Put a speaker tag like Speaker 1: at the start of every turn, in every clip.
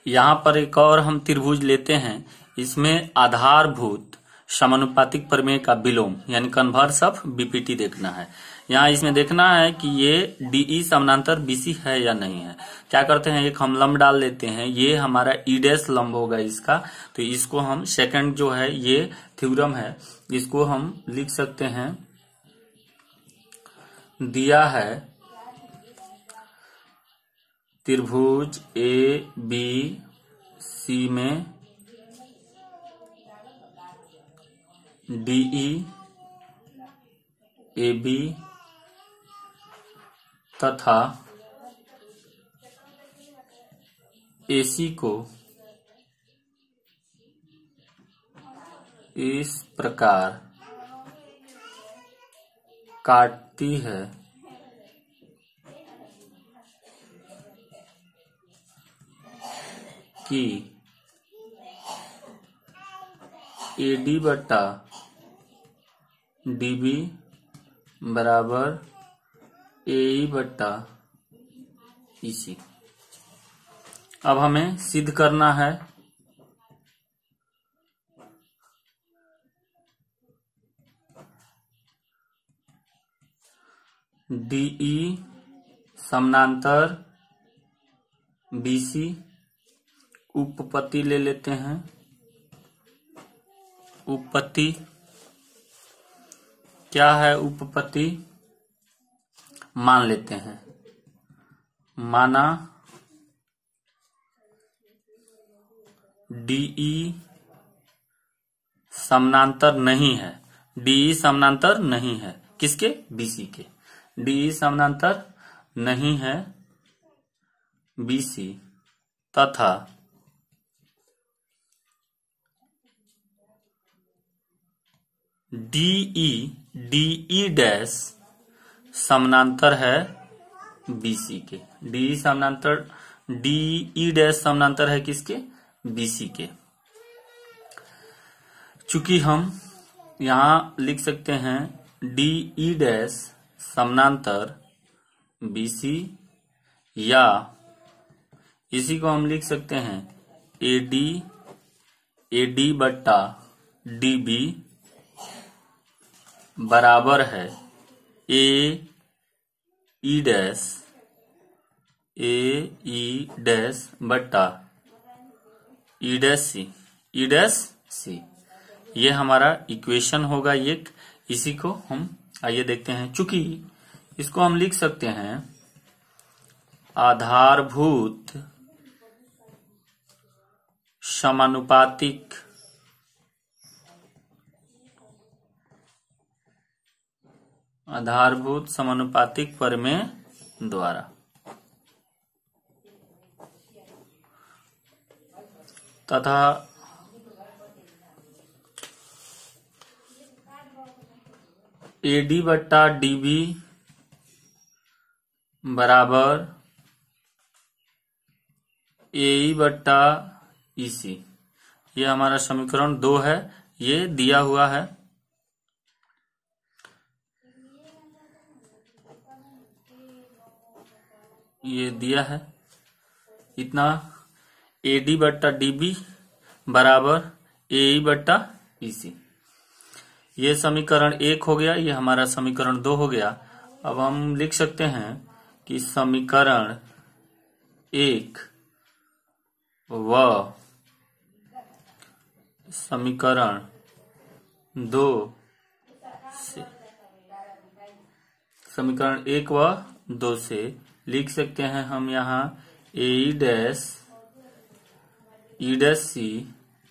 Speaker 1: यहाँ पर एक और हम त्रिभुज लेते हैं। इसमें आधारभूत समानुपातिक प्रमेय का विलोम यानी कन्वर्स ऑफ बीपीटी देखना है। यहाँ इसमें देखना है कि ये डीई समानांतर बीसी है या नहीं है। क्या करते हैं, एक हम लंब डाल देते हैं, ये हमारा ई डैश लंब होगा इसका, तो इसको हम सेकंड जो है ये थ्योरम है, इसको हम लिख सकते हैं। दिया है त्रिभुज ए बी सी में डीई ए बी तथा एसी को इस प्रकार काटती है कि एडी बटा डीबी बराबर एई बटा ईसी। अब हमें सिद्ध करना है डीई समानांतर बीसी। उपपत्ति ले लेते हैं। उपपत्ति क्या है? उपपत्ति मान लेते हैं, माना डीई समानांतर नहीं है। डीई समानांतर नहीं है किसके? बीसी के। डीई समानांतर नहीं है बीसी तथा डीई डैश समानांतर है बीसी के। डीई समानांतर डीई डैश समानांतर है किसके? बीसी के। चूंकि हम यहां लिख सकते हैं डीई डैश समानांतर बीसी, या इसी को हम लिख सकते हैं एडी बट्टा डीबी बराबर है ई डैश बट्टा ई डैश सी। ये हमारा इक्वेशन होगा एक। इसी को हम आइए देखते हैं। चूंकि इसको हम लिख सकते हैं आधारभूत समानुपातिक प्रमेय द्वारा। तथा एडी बट्टा डीबी बराबर एई बट्टा ईसी। ये हमारा समीकरण 2 है, ये दिया हुआ है। ये दिया है इतना, एडी बट्टा डीबी बराबर एई बट्टा ईसी। ये समीकरण 1 हो गया, ये हमारा समीकरण 2 हो गया। अब हम लिख सकते हैं कि समीकरण 1 व समीकरण 2 से, समीकरण 1 व 2 से लिख सकते हैं हम यहाँ ई डैश सी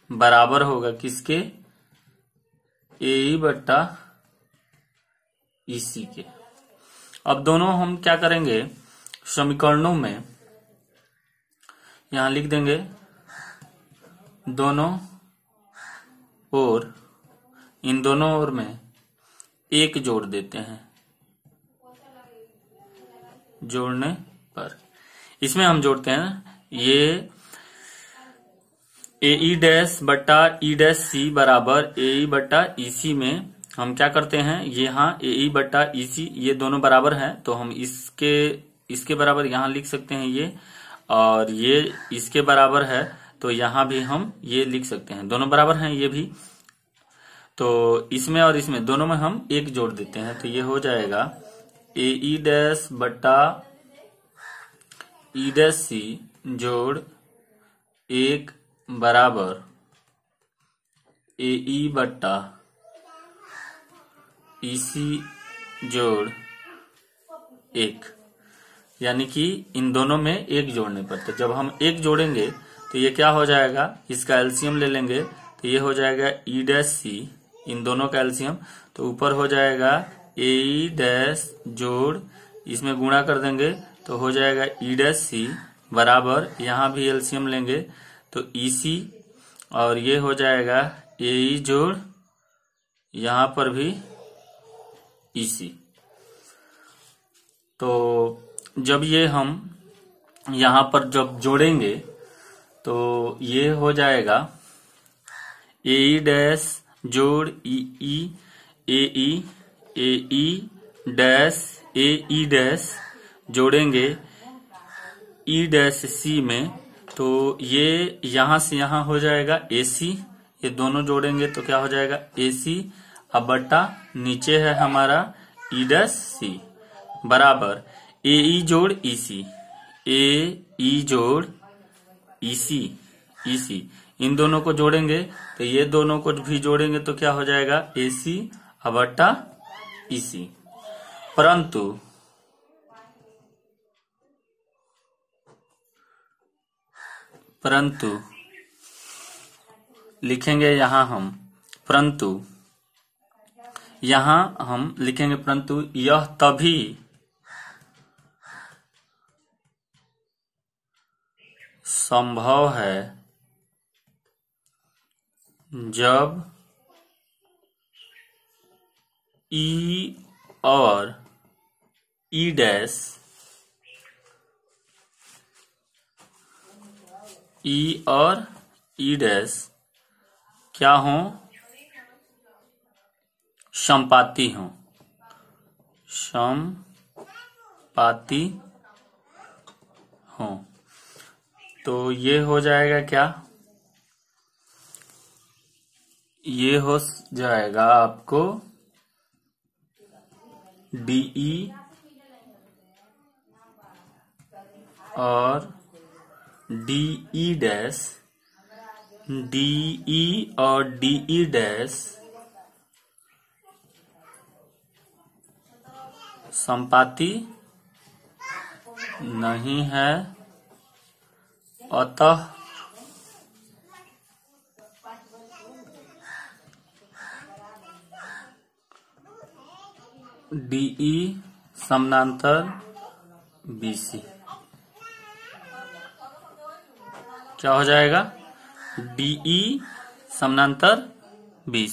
Speaker 1: बराबर होगा किसके? एई बट्टा ईसी के। अब दोनों हम क्या करेंगे, समीकरणों में यहां लिख देंगे दोनों ओर, इन दोनों ओर में 1 जोड़ देते हैं। जोड़ने पर इसमें हम जोड़ते हैं ये एई डैश बट्टा ई डैश सी बराबर एई बट्टा ईसी में हम क्या करते हैं, यहाँ एई बट्टा ईसी ये दोनों बराबर हैं, तो हम इसके बराबर यहाँ लिख सकते हैं ये, और ये इसके बराबर है, तो यहाँ भी हम ये लिख सकते हैं, दोनों बराबर हैं ये भी। तो इसमें और इसमें दोनों में हम एक जोड़ देते हैं, तो ये हो जाएगा AE डैश बट्टा E डैश C जोड़ 1 बराबर AE बट्टा EC जोड़ 1। यानी कि इन दोनों में एक जोड़ने पर, तो जब हम एक जोड़ेंगे तो ये क्या हो जाएगा, इसका एलसीएम ले लेंगे तो ये हो जाएगा E डैश C, इन दोनों का एलसीएम, तो ऊपर हो जाएगा AE डैश जोड़, इसमें गुणा कर देंगे तो हो जाएगा E डैश C बराबर, यहाँ भी एलसीएम लेंगे तो EC, और ये हो जाएगा AE जोड़, यहाँ पर भी EC। तो जब ये हम यहाँ पर जब जोड़ेंगे तो ये हो जाएगा AE डैश जोड़ EE AE AE dash AE dash जोड़ेंगे E डैश C में, तो ये यहाँ से यहाँ हो जाएगा AC, ये दोनों जोड़ेंगे तो क्या हो जाएगा AC, अब बट्टा नीचे है हमारा E डैश C बराबर AE जोड़ EC, AE जोड़ EC, इन दोनों को जोड़ेंगे तो ये दोनों को भी जोड़ेंगे तो क्या हो जाएगा AC बट्टा EC। परंतु लिखेंगे यहाँ हम, परंतु यहाँ हम लिखेंगे, परंतु यह तभी संभव है जब E और E डैश क्या हों, समपाती हों। तो ये हो जाएगा क्या, ये हो जाएगा आपको DE और DE डैश समपाती नहीं है, अतः DE समानांतर BC। क्या हो जाएगा, DE समानांतर BC।